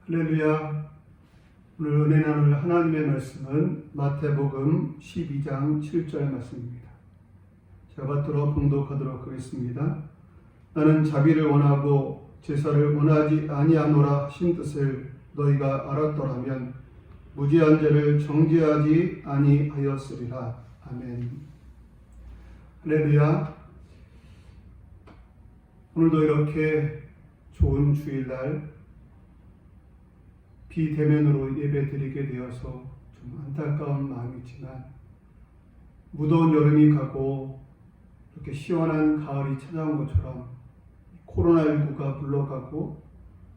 할렐루야. 오늘 은혜 나눌 하나님의 말씀은 마태복음 12장 7절 말씀입니다. 제가 받들어 봉독하도록 하겠습니다. 나는 자비를 원하고 제사를 원하지 아니하노라 하신 뜻을 너희가 알았더라면 무지한 죄를 정죄하지 아니하였으리라. 아멘. 할렐루야. 오늘도 이렇게 좋은 주일날 비대면으로 예배드리게 되어서 좀 안타까운 마음이지만 무더운 여름이 가고 이렇게 시원한 가을이 찾아온 것처럼 코로나19가 물러가고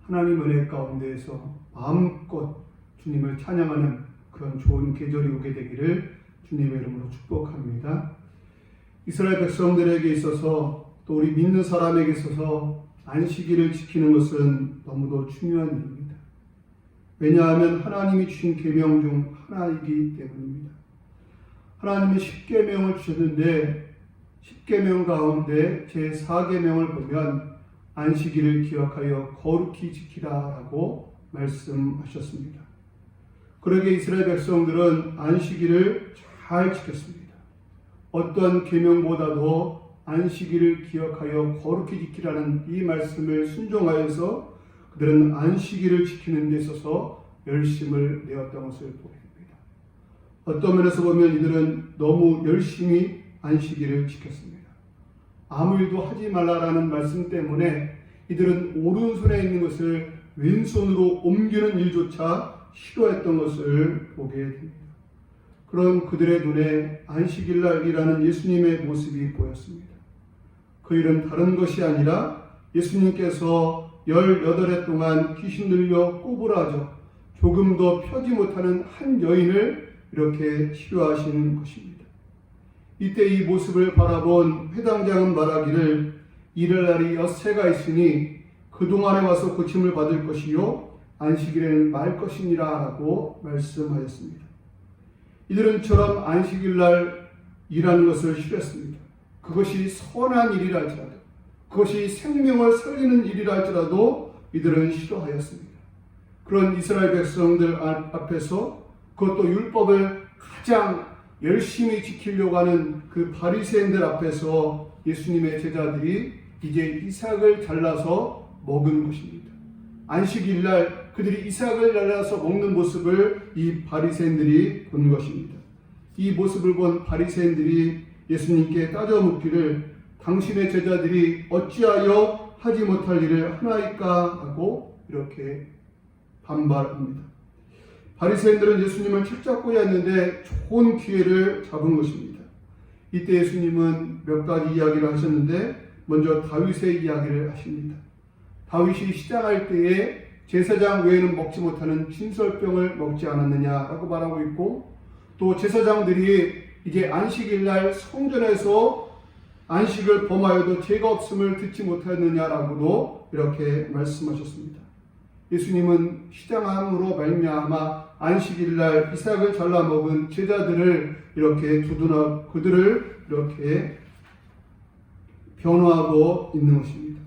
하나님 은혜 가운데에서 마음껏 주님을 찬양하는 그런 좋은 계절이 오게 되기를 주님의 이름으로 축복합니다. 이스라엘 백성들에게 있어서 또 우리 믿는 사람에게 있어서 안식일을 지키는 것은 너무도 중요한 일입니다. 왜냐하면 하나님이 주신 계명 중 하나이기 때문입니다. 하나님은 10계명을 주셨는데 10계명 가운데 제4계명을 보면 안식일을 기억하여 거룩히 지키라라고 말씀하셨습니다. 그러게 이스라엘 백성들은 안식일을 잘 지켰습니다. 어떤 계명보다도 안식일을 기억하여 거룩히 지키라는 이 말씀을 순종하여서 그들은 안식일을 지키는 데 있어서 열심을 내었던 것을 보게 됩니다. 어떤 면에서 보면 이들은 너무 열심히 안식일을 지켰습니다. 아무 일도 하지 말라라는 말씀 때문에 이들은 오른손에 있는 것을 왼손으로 옮기는 일조차 싫어했던 것을 보게 됩니다. 그런 그들의 눈에 안식일날이라는 예수님의 모습이 보였습니다. 그 일은 다른 것이 아니라 예수님께서 18해 동안 귀신 들려 꼬부라져 조금도 펴지 못하는 한 여인을 이렇게 치료하시는 것입니다. 이때 이 모습을 바라본 회당장은 말하기를 이럴 날이 엿새가 있으니 그동안에 와서 고침을 받을 것이요 안식일에는 말 것이니라 라고 말씀하였습니다. 이들은 처럼 안식일날 일하는 것을 싫어했습니다. 그것이 선한 일이라 할지라도 그것이 생명을 살리는 일이라 할지라도 이들은 싫어하였습니다. 그런 이스라엘 백성들 앞에서 그것도 율법을 가장 열심히 지키려고 하는 그 바리새인들 앞에서 예수님의 제자들이 이제 이삭을 잘라서 먹은 것입니다. 안식일날 그들이 이삭을 잘라서 먹는 모습을 이 바리새인들이 본 것입니다. 이 모습을 본 바리새인들이 예수님께 따져 묻기를 당신의 제자들이 어찌하여 하지 못할 일을 하나이까 하고 이렇게 반발합니다. 바리새인들은 예수님을 책잡고야 했는데 좋은 기회를 잡은 것입니다. 이때 예수님은 몇 가지 이야기를 하셨는데 먼저 다윗의 이야기를 하십니다. 다윗이 시장할 때에 제사장 외에는 먹지 못하는 진설병을 먹지 않았느냐라고 말하고 있고 또 제사장들이 이제 안식일날 성전에서 안식을 범하여도 죄가 없음을 듣지 못하였느냐라고도 이렇게 말씀하셨습니다. 예수님은 시장함으로 말미암아 안식일날 이삭을 잘라 먹은 제자들을 이렇게 두둔하고 그들을 이렇게 변호하고 있는 것입니다.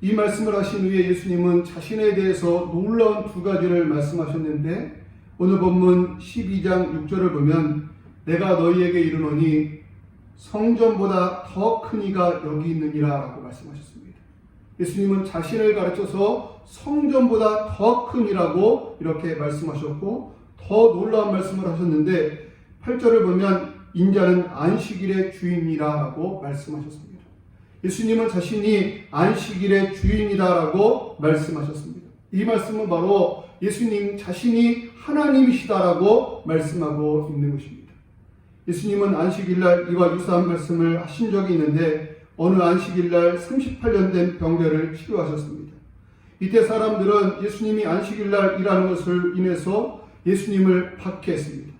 이 말씀을 하신 후에 예수님은 자신에 대해서 놀라운 두 가지를 말씀하셨는데 오늘 본문 12장 6절을 보면 내가 너희에게 이르노니 성전보다 더 큰 이가 여기 있느니라 라고 말씀하셨습니다. 예수님은 자신을 가르쳐서 성전보다 더 큰 이라고 이렇게 말씀하셨고 더 놀라운 말씀을 하셨는데 8절을 보면 인자는 안식일의 주인이라 라고 말씀하셨습니다. 예수님은 자신이 안식일의 주인이다 라고 말씀하셨습니다. 이 말씀은 바로 예수님 자신이 하나님이시다라고 말씀하고 있는 것입니다. 예수님은 안식일날 이와 유사한 말씀을 하신 적이 있는데 어느 안식일날 38년 된 병자를 치료하셨습니다. 이때 사람들은 예수님이 안식일날 일하는 것을 인해서 예수님을 박해했습니다.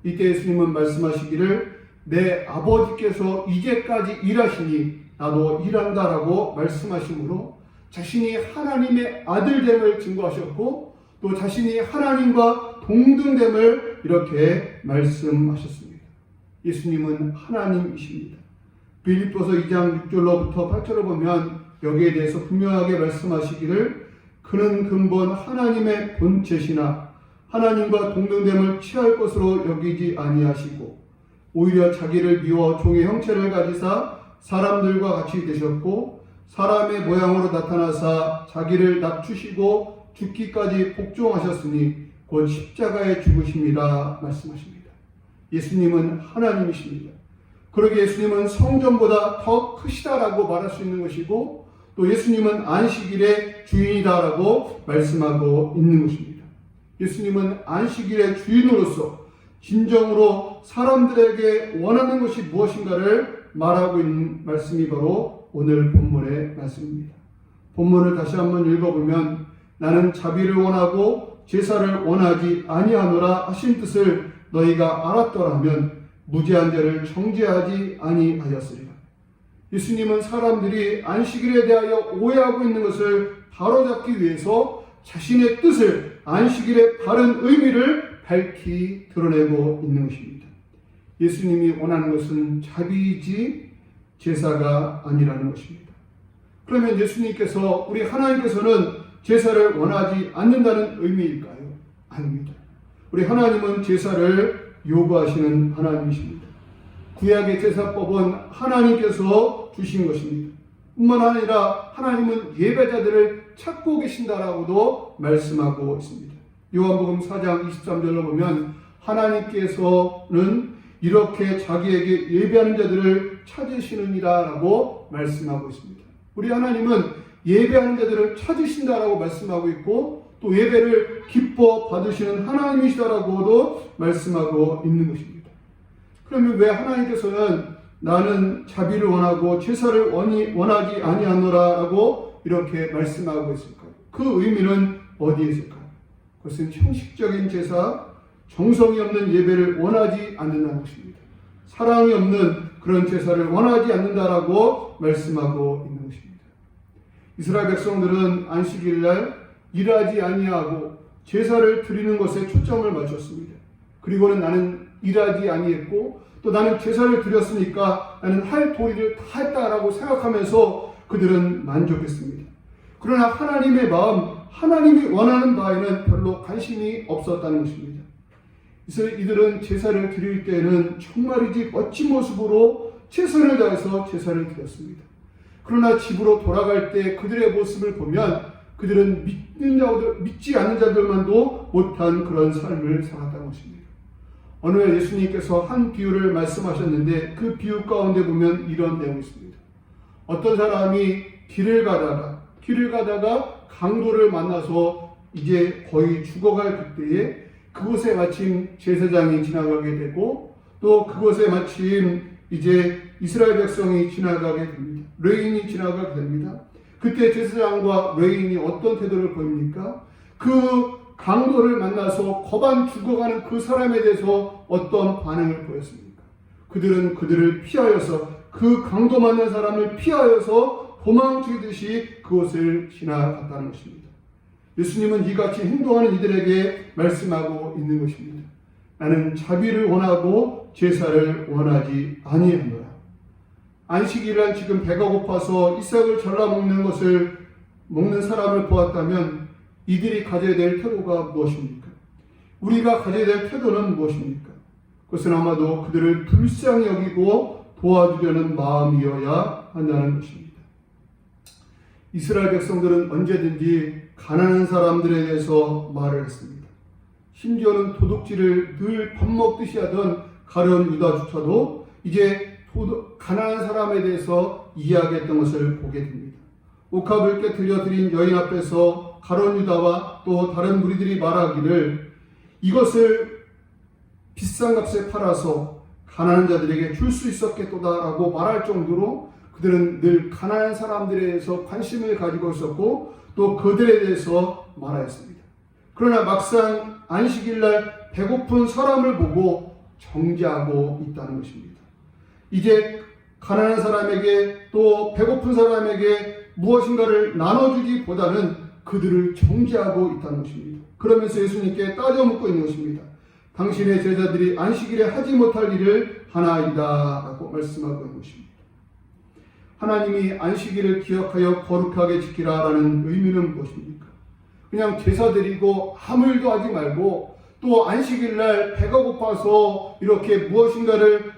이때 예수님은 말씀하시기를 내 아버지께서 이제까지 일하시니 나도 일한다라고 말씀하시므로 자신이 하나님의 아들됨을 증거하셨고 또 자신이 하나님과 동등됨을 이렇게 말씀하셨습니다. 예수님은 하나님이십니다. 빌립보서 2장 6절로부터 8절을 보면 여기에 대해서 분명하게 말씀하시기를 그는 근본 하나님의 본체시나 하나님과 동등됨을 취할 것으로 여기지 아니하시고 오히려 자기를 비워 종의 형체를 가지사 사람들과 같이 되셨고 사람의 모양으로 나타나사 자기를 낮추시고 죽기까지 복종하셨으니 곧 십자가에 죽으심이라 말씀하십니다. 예수님은 하나님이십니다. 그러기에 예수님은 성전보다 더 크시다라고 말할 수 있는 것이고 또 예수님은 안식일의 주인이다라고 말씀하고 있는 것입니다. 예수님은 안식일의 주인으로서 진정으로 사람들에게 원하는 것이 무엇인가를 말하고 있는 말씀이 바로 오늘 본문의 말씀입니다. 본문을 다시 한번 읽어보면 나는 자비를 원하고 제사를 원하지 아니하노라 하신 뜻을 너희가 알았더라면 무죄한 자를 정죄하지 아니하였으리라. 예수님은 사람들이 안식일에 대하여 오해하고 있는 것을 바로잡기 위해서 자신의 뜻을 안식일의 바른 의미를 밝히 드러내고 있는 것입니다. 예수님이 원하는 것은 자비이지 제사가 아니라는 것입니다. 그러면 예수님께서 우리 하나님께서는 제사를 원하지 않는다는 의미일까요? 아닙니다. 우리 하나님은 제사를 요구하시는 하나님이십니다. 구약의 제사법은 하나님께서 주신 것입니다. 뿐만 아니라 하나님은 예배자들을 찾고 계신다라고도 말씀하고 있습니다. 요한복음 4장 23절로 보면 하나님께서는 이렇게 자기에게 예배하는 자들을 찾으시느니라라고 말씀하고 있습니다. 우리 하나님은 예배하는 자들을 찾으신다라고 말씀하고 있고 또 예배를 기뻐 받으시는 하나님이시다라고도 말씀하고 있는 것입니다. 그러면 왜 하나님께서는 나는 자비를 원하고 제사를 원하지 아니하노라라고 이렇게 말씀하고 있을까요? 그 의미는 어디에 있을까요? 그것은 형식적인 제사, 정성이 없는 예배를 원하지 않는다는 것입니다. 사랑이 없는 그런 제사를 원하지 않는다라고 말씀하고 있는 것입니다. 이스라엘 백성들은 안식일날 일하지 아니하고 제사를 드리는 것에 초점을 맞췄습니다. 그리고는 나는 일하지 아니했고 또 나는 제사를 드렸으니까 나는 할 도리를 다 했다라고 생각하면서 그들은 만족했습니다. 그러나 하나님의 마음, 하나님이 원하는 바에는 별로 관심이 없었다는 것입니다. 그래서 이들은 제사를 드릴 때는 정말이지 멋진 모습으로 최선을 다해서 제사를 드렸습니다. 그러나 집으로 돌아갈 때 그들의 모습을 보면 그들은 믿지 않는 자들만도 못한 그런 삶을 살았다는 것입니다. 어느 날 예수님께서 한 비유를 말씀하셨는데 그 비유 가운데 보면 이런 내용이 있습니다. 어떤 사람이 길을 가다가 강도를 만나서 이제 거의 죽어갈 그때에 그곳에 마침 제사장이 지나가게 되고 또 그곳에 마침 이제 이스라엘 백성이 지나가게 됩니다. 레인이 지나가게 됩니다. 그때 제사장과 레인이 어떤 태도를 보입니까? 그 강도를 만나서 거반 죽어가는 그 사람에 대해서 어떤 반응을 보였습니까? 그들은 그들을 피하여서 그 강도 만난 사람을 피하여서 도망치듯이 그곳을 지나갔다는 것입니다. 예수님은 이같이 행동하는 이들에게 말씀하고 있는 것입니다. 나는 자비를 원하고 제사를 원하지 아니하노라. 안식일은 지금 배가 고파서 이삭을 잘라 먹는 사람을 보았다면 이들이 가져야 될 태도가 무엇입니까? 우리가 가져야 될 태도는 무엇입니까? 그것은 아마도 그들을 불쌍히 여기고 도와주려는 마음이어야 한다는 것입니다. 이스라엘 백성들은 언제든지 가난한 사람들에 대해서 말을 했습니다. 심지어는 도둑질을 늘 밥 먹듯이 하던 가룟 유다조차도 이제 가난한 사람에 대해서 이야기했던 것을 보게 됩니다. 옥합을 깨뜨려 드린 여인 앞에서 가룟 유다와 또 다른 무리들이 말하기를 이것을 비싼 값에 팔아서 가난한 자들에게 줄 수 있었겠도다라고 말할 정도로 그들은 늘 가난한 사람들에 대해서 관심을 가지고 있었고 또 그들에 대해서 말하였습니다. 그러나 막상 안식일날 배고픈 사람을 보고 정죄하고 있다는 것입니다. 이제 가난한 사람에게 또 배고픈 사람에게 무엇인가를 나눠주기보다는 그들을 정죄하고 있다는 것입니다. 그러면서 예수님께 따져 묻고 있는 것입니다. 당신의 제자들이 안식일에 하지 못할 일을 하나이다 라고 말씀하고 있는 것입니다. 하나님이 안식일을 기억하여 거룩하게 지키라라는 의미는 무엇입니까? 그냥 제사 드리고 아무 일도 하지 말고 또 안식일 날 배가 고파서 이렇게 무엇인가를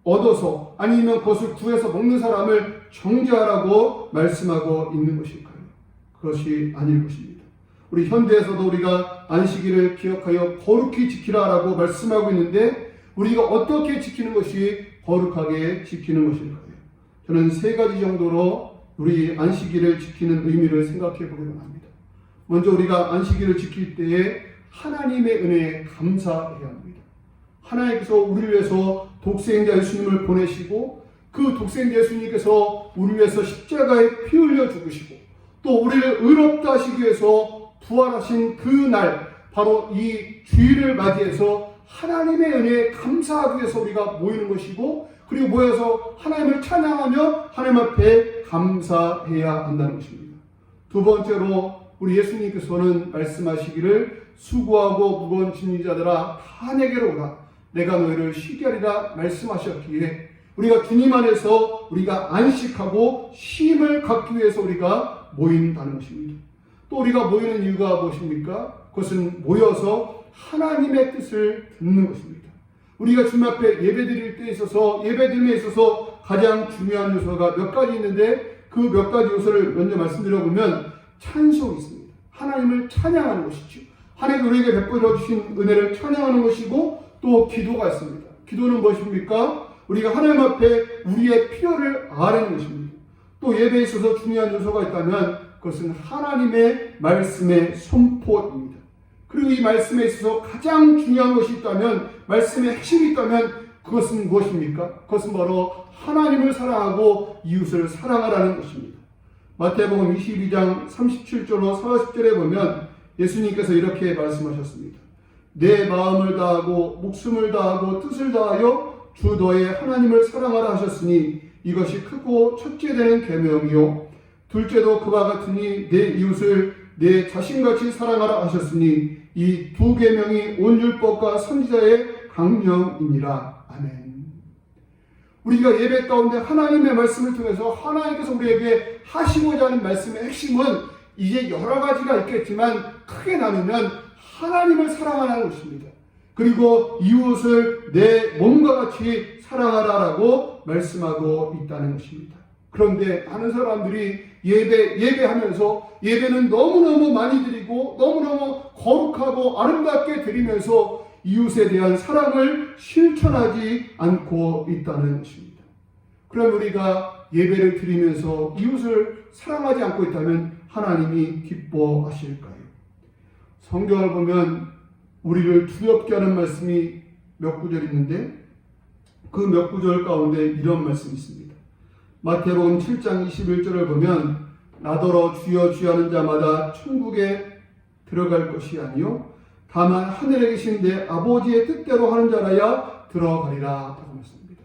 얻어서 아니면 그것을 구해서 먹는 사람을 정죄하라고 말씀하고 있는 것일까요? 그것이 아닐 것입니다. 우리 현대에서도 우리가 안식일을 기억하여 거룩히 지키라라고 말씀하고 있는데 우리가 어떻게 지키는 것이 거룩하게 지키는 것일까요? 저는 세 가지 정도로 우리 안식일을 지키는 의미를 생각해 보기로 합니다. 먼저 우리가 안식일을 지킬 때에 하나님의 은혜에 감사해야 합니다. 하나님께서 우리를 위해서 독생자 예수님을 보내시고 그 독생자 예수님께서 우리를 위해서 십자가에 피 흘려 죽으시고 또 우리를 의롭다 하시기 위해서 부활하신 그 날 바로 이 주일을 맞이해서 하나님의 은혜에 감사하기 위해서 우리가 모이는 것이고 그리고 모여서 하나님을 찬양하며 하나님 앞에 감사해야 한다는 것입니다. 두 번째로 우리 예수님께서는 말씀하시기를 수고하고 무거운 짐진 자들아 다 내게로 오라 내가 너희를 쉬게 하리라 말씀하셨기에 우리가 주님 안에서 우리가 안식하고 쉼을 갖기 위해서 우리가 모인다는 것입니다. 또 우리가 모이는 이유가 무엇입니까? 그것은 모여서 하나님의 뜻을 듣는 것입니다. 우리가 주님 앞에 예배드릴 때 있어서 예배드림에 있어서 가장 중요한 요소가 몇 가지 있는데 그 몇 가지 요소를 먼저 말씀드려보면 찬송이 있습니다. 하나님을 찬양하는 것이죠. 하나님 우리에게 베풀어 주신 은혜를 찬양하는 것이고 또 기도가 있습니다. 기도는 무엇입니까? 우리가 하나님 앞에 우리의 필요를 아뢰는 것입니다. 또 예배에 있어서 중요한 요소가 있다면 그것은 하나님의 말씀의 선포입니다. 그리고 이 말씀에 있어서 가장 중요한 것이 있다면 말씀의 핵심이 있다면 그것은 무엇입니까? 그것은 바로 하나님을 사랑하고 이웃을 사랑하라는 것입니다. 마태복음 22장 37절로 40절에 보면 예수님께서 이렇게 말씀하셨습니다. 내 마음을 다하고 목숨을 다하고 뜻을 다하여 주 너의 하나님을 사랑하라 하셨으니 이것이 크고 첫째 되는 계명이요 둘째도 그와 같으니 내 이웃을 내 자신같이 사랑하라 하셨으니 이 두 계명이 온 율법과 선지자의 강령이니라. 아멘. 우리가 예배 가운데 하나님의 말씀을 통해서 하나님께서 우리에게 하시고자 하는 말씀의 핵심은 이제 여러 가지가 있겠지만 크게 나누면 하나님을 사랑하라는 것입니다. 그리고 이웃을 내 몸과 같이 사랑하라라고 말씀하고 있다는 것입니다. 그런데 많은 사람들이 예배하면서 예배는 너무너무 많이 드리고 너무너무 거룩하고 아름답게 드리면서 이웃에 대한 사랑을 실천하지 않고 있다는 것입니다. 그럼 우리가 예배를 드리면서 이웃을 사랑하지 않고 있다면 하나님이 기뻐하실까요? 성경을 보면 우리를 두렵게 하는 말씀이 몇 구절 있는데 그 몇 구절 가운데 이런 말씀이 있습니다. 마태복음 7장 21절을 보면 나더러 주여 주여 하는 자마다 천국에 들어갈 것이 아니요 다만 하늘에 계신 내 아버지의 뜻대로 하는 자라야 들어가리라 라고 말씀합니다.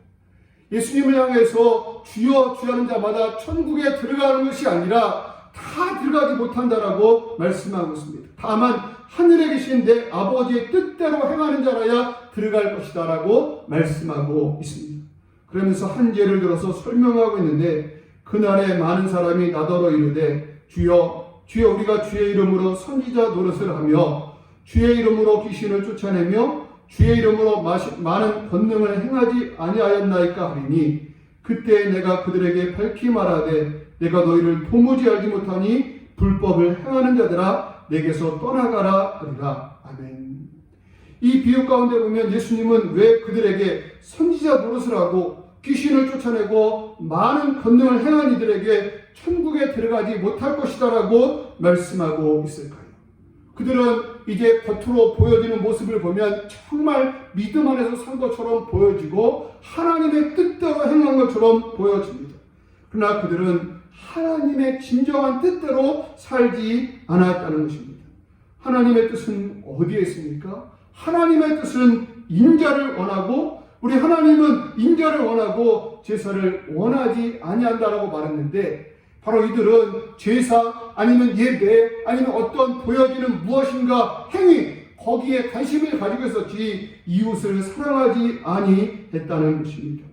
예수님을 향해서 주여 주여 하는 자마다 천국에 들어가는 것이 아니라 다 들어가지 못한다라고 말씀하고 있습니다. 다만 하늘에 계신 내 아버지의 뜻대로 행하는 자라야 들어갈 것이다 라고 말씀하고 있습니다. 그러면서 한 예를 들어서 설명하고 있는데 그날에 많은 사람이 나더러 이르되 주여 주여 우리가 주의 이름으로 선지자 노릇을 하며 주의 이름으로 귀신을 쫓아내며 주의 이름으로 많은 권능을 행하지 아니하였나이까 하리니 그때 내가 그들에게 밝히 말하되 내가 너희를 도무지 알지 못하니 불법을 행하는 자들아 내게서 떠나가라 하리라. 아멘. 이 비유 가운데 보면 예수님은 왜 그들에게 선지자 노릇을 하고 귀신을 쫓아내고 많은 권능을 행한 이들에게 천국에 들어가지 못할 것이다 라고 말씀하고 있을까요? 그들은 이제 겉으로 보여지는 모습을 보면 정말 믿음 안에서 산 것처럼 보여지고 하나님의 뜻대로 행한 것처럼 보여집니다. 그러나 그들은 하나님의 진정한 뜻대로 살지 않았다는 것입니다. 하나님의 뜻은 어디에 있습니까? 하나님의 뜻은 인자를 원하고 우리 하나님은 인자를 원하고 제사를 원하지 아니한다라고 말했는데 바로 이들은 제사 아니면 예배 아니면 어떤 보여지는 무엇인가 행위 거기에 관심을 가지고 있었지 이웃을 사랑하지 아니했다는 것입니다.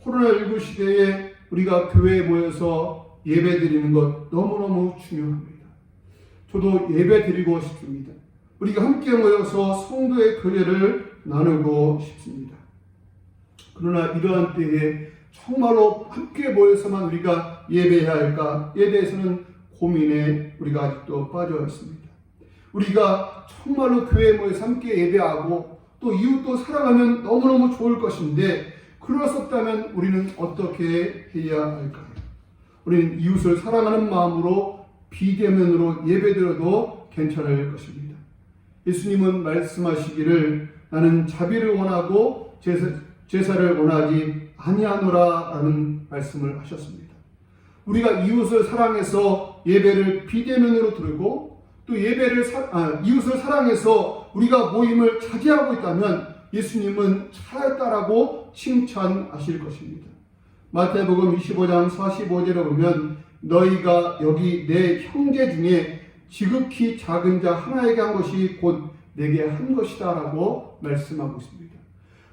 코로나19 시대에 우리가 교회에 모여서 예배 드리는 것 너무너무 중요합니다. 저도 예배 드리고 싶습니다. 우리가 함께 모여서 성도의 교제를 나누고 싶습니다. 그러나 이러한 때에 정말로 함께 모여서만 우리가 예배해야 할까에 대해서는 고민에 우리가 아직도 빠져 있습니다. 우리가 정말로 교회에 모여서 함께 예배하고 또 이웃도 사랑하면 너무너무 좋을 것인데 그럴 수 없다면 우리는 어떻게 해야 할까요? 우리는 이웃을 사랑하는 마음으로 비대면으로 예배드려도 괜찮을 것입니다. 예수님은 말씀하시기를 나는 자비를 원하고 제사를 원하지 아니하노라 라는 말씀을 하셨습니다. 우리가 이웃을 사랑해서 예배를 비대면으로 드리고 또 이웃을 사랑해서 우리가 모임을 자제하고 있다면 예수님은 잘했다라고 칭찬하실 것입니다. 마태복음 25장 45절에 보면 너희가 여기 내 형제 중에 지극히 작은 자 하나에게 한 것이 곧 내게 한 것이다 라고 말씀하고 있습니다.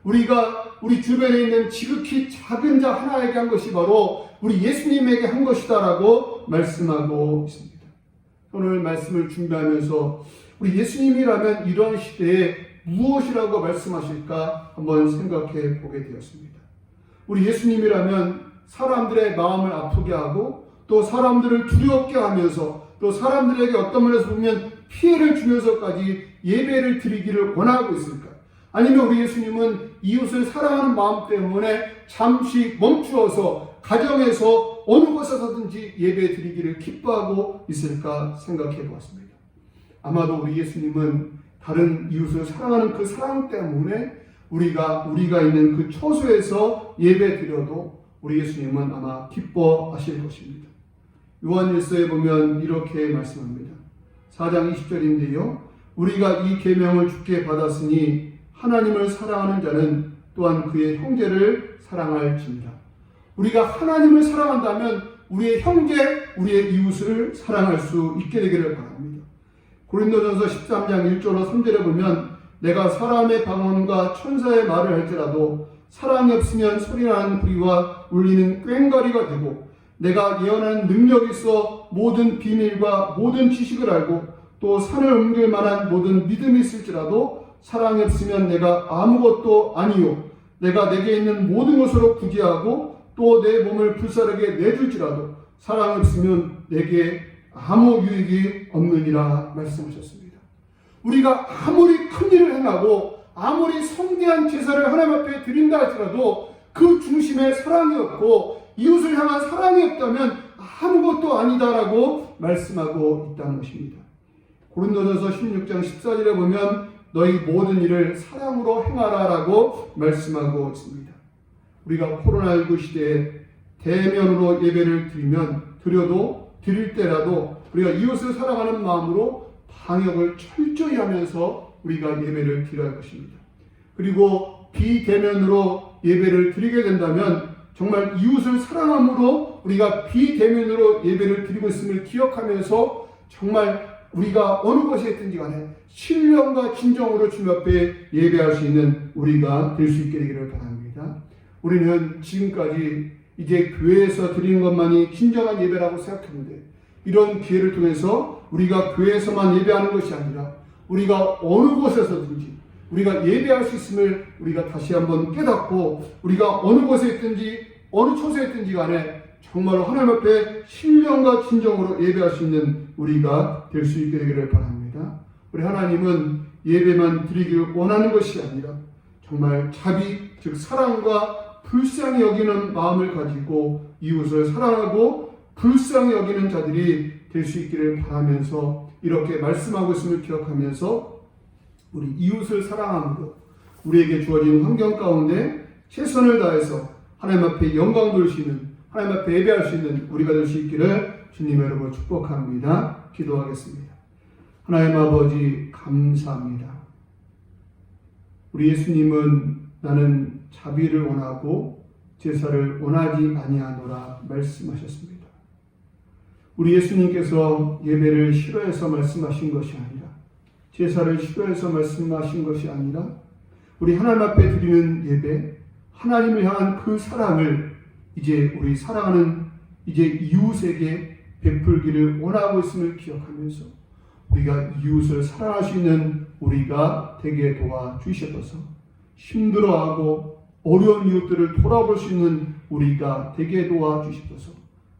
우리가 우리 주변에 있는 지극히 작은 자 하나에게 한 것이 바로 우리 예수님에게 한 것이다 라고 말씀하고 있습니다. 오늘 말씀을 준비하면서 우리 예수님이라면 이런 시대에 무엇이라고 말씀하실까 한번 생각해 보게 되었습니다. 우리 예수님이라면 사람들의 마음을 아프게 하고 또 사람들을 두렵게 하면서 또 사람들에게 어떤 면에서 보면 피해를 주면서까지 예배를 드리기를 원하고 있을까? 아니면 우리 예수님은 이웃을 사랑하는 마음 때문에 잠시 멈추어서 가정에서 어느 곳에서든지 예배 드리기를 기뻐하고 있을까 생각해 보았습니다. 아마도 우리 예수님은 다른 이웃을 사랑하는 그 사랑 때문에 우리가 있는 그 처소에서 예배 드려도 우리 예수님은 아마 기뻐하실 것입니다. 요한일서에 보면 이렇게 말씀합니다. 4장 20절인데요. 우리가 이 계명을 주께 받았으니 하나님을 사랑하는 자는 또한 그의 형제를 사랑할지니라. 우리가 하나님을 사랑한다면 우리의 형제, 우리의 이웃을 사랑할 수 있게 되기를 바랍니다. 고린도전서 13장 1절로 3절에 보면 내가 사람의 방언과 천사의 말을 할지라도 사랑이 없으면 소리나는 부리와 울리는 꽹과리가 되고 내가 예언하는 능력이 있어 모든 비밀과 모든 지식을 알고 또 산을 옮길 만한 모든 믿음이 있을지라도 사랑이 없으면 내가 아무것도 아니요 내가 내게 있는 모든 것으로 구제하고 또 내 몸을 불사르게 내줄지라도 사랑이 없으면 내게 아무 유익이 없느니라 말씀하셨습니다. 우리가 아무리 큰 일을 행하고 아무리 성대한 제사를 하나님 앞에 드린다 할지라도 그 중심에 사랑이 없고 이웃을 향한 사랑이 없다면 아무것도 아니다라고 말씀하고 있다는 것입니다. 고린도전서 16장 14절에 보면 너희 모든 일을 사랑으로 행하라라고 말씀하고 있습니다. 우리가 코로나19 시대에 대면으로 예배를 드릴 때라도 우리가 이웃을 사랑하는 마음으로 방역을 철저히 하면서 우리가 예배를 드려야 할 것입니다. 그리고 비대면으로 예배를 드리게 된다면 정말 이웃을 사랑함으로 우리가 비대면으로 예배를 드리고 있음을 기억하면서 정말 우리가 어느 곳에 있든지 간에 신령과 진정으로 주님 앞에 예배할 수 있는 우리가 될 수 있게 되기를 바랍니다. 우리는 지금까지 이제 교회에서 드리는 것만이 진정한 예배라고 생각했는데 이런 기회를 통해서 우리가 교회에서만 예배하는 것이 아니라 우리가 어느 곳에서든지 우리가 예배할 수 있음을 우리가 다시 한번 깨닫고 우리가 어느 곳에 있든지 어느 처소에 있든지 간에 정말로 하나님 앞에 신령과 진정으로 예배할 수 있는 우리가 될 수 있게 되기를 바랍니다. 우리 하나님은 예배만 드리기를 원하는 것이 아니라 정말 자비, 즉 사랑과 불쌍히 여기는 마음을 가지고 이웃을 사랑하고 불쌍히 여기는 자들이 될 수 있기를 바라면서 이렇게 말씀하고 있음을 기억하면서 우리 이웃을 사랑함으로 우리에게 주어진 환경 가운데 최선을 다해서 하나님 앞에 영광 돌릴 수 있는 하나님 앞에 예배할 수 있는 우리가 될 수 있기를 주님의 이름으로 축복합니다. 기도하겠습니다. 하나님 아버지 감사합니다. 우리 예수님은 나는 자비를 원하고 제사를 원하지 아니하노라 말씀하셨습니다. 우리 예수님께서 예배를 싫어해서 말씀하신 것이 아니라 제사를 싫어해서 말씀하신 것이 아니라 우리 하나님 앞에 드리는 예배, 하나님을 향한 그 사랑을 이제 우리 사랑하는 이제 이웃에게 베풀기를 원하고 있음을 기억하면서 우리가 이웃을 사랑할 수 있는 우리가 되게 도와주시옵소서. 힘들어하고 어려운 이웃들을 돌아볼 수 있는 우리가 되게 도와주시옵소서.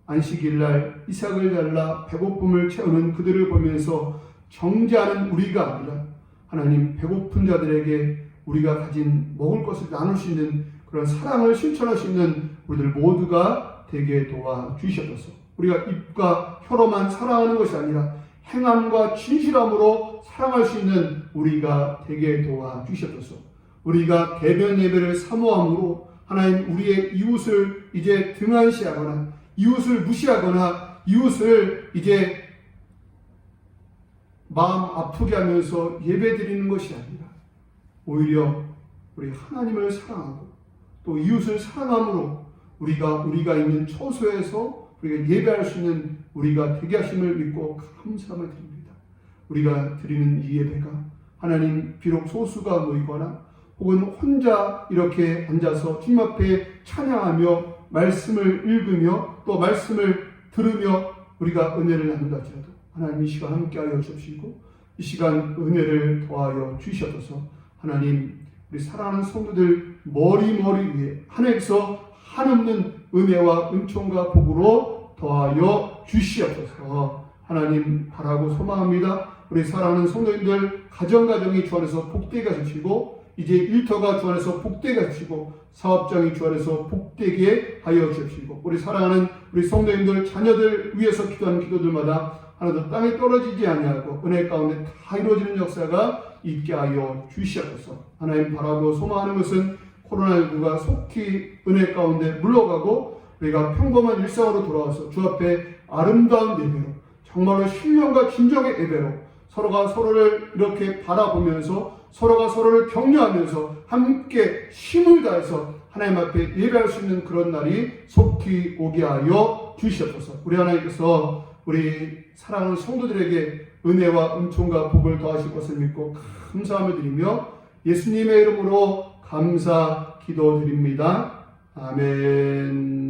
안식일날 이삭을 잘라 배고픔을 채우는 그들을 보면서 정죄하는 우리가 아니라 하나님 배고픈 자들에게 우리가 가진 먹을 것을 나눌 수 있는 그런 사랑을 실천할 수 있는 우리들 모두가 되게 도와주시옵소서. 우리가 입과 혀로만 사랑하는 것이 아니라 행함과 진실함으로 사랑할 수 있는 우리가 되게 도와주시옵소서. 우리가 대면 예배를 사모함으로 하나님 우리의 이웃을 이제 등한시하거나 이웃을 무시하거나 이웃을 이제 마음 아프게 하면서 예배드리는 것이 아니라 오히려 우리 하나님을 사랑하고 또 이웃을 사랑함으로 우리가 있는 처소에서 우리가 예배할 수 있는 우리가 되게 하심을 믿고 감사함을 드립니다. 우리가 드리는 이 예배가 하나님 비록 소수가 모이거나 혹은 혼자 이렇게 앉아서 주님 앞에 찬양하며 말씀을 읽으며 또 말씀을 들으며 우리가 은혜를 나눈다 할지라도 하나님 이 시간 함께하여 주시고 이 시간 은혜를 더하여 주시옵소서. 하나님 우리 사랑하는 성도들 머리 위에 하나님께서 한없는 은혜와 은총과 복으로 더하여 주시옵소서. 하나님 바라고 소망합니다. 우리 사랑하는 성도님들 가정이 주 안에서 복되게 하시고 이제 일터가 주 안에서 복되게 하시고 사업장이 주 안에서 복되게 하여 주시고 우리 사랑하는 우리 성도님들 자녀들 위해서 기도하는 기도들마다 하나도 땅에 떨어지지 아니하고 은혜 가운데 다 이루어지는 역사가 있게 하여 주시옵소서. 하나님 바라고 소망하는 것은 코로나19가 속히 은혜 가운데 물러가고 우리가 평범한 일상으로 돌아와서 주 앞에 아름다운 예배로 정말로 신령과 진정의 예배로 서로가 서로를 이렇게 바라보면서 서로가 서로를 격려하면서 함께 힘을 다해서 하나님 앞에 예배할 수 있는 그런 날이 속히 오게 하여 주시옵소서. 우리 하나님께서 우리 사랑하는 성도들에게 은혜와 은총과 복을 더하실 것을 믿고 감사함을 드리며 예수님의 이름으로 감사 기도드립니다. 아멘.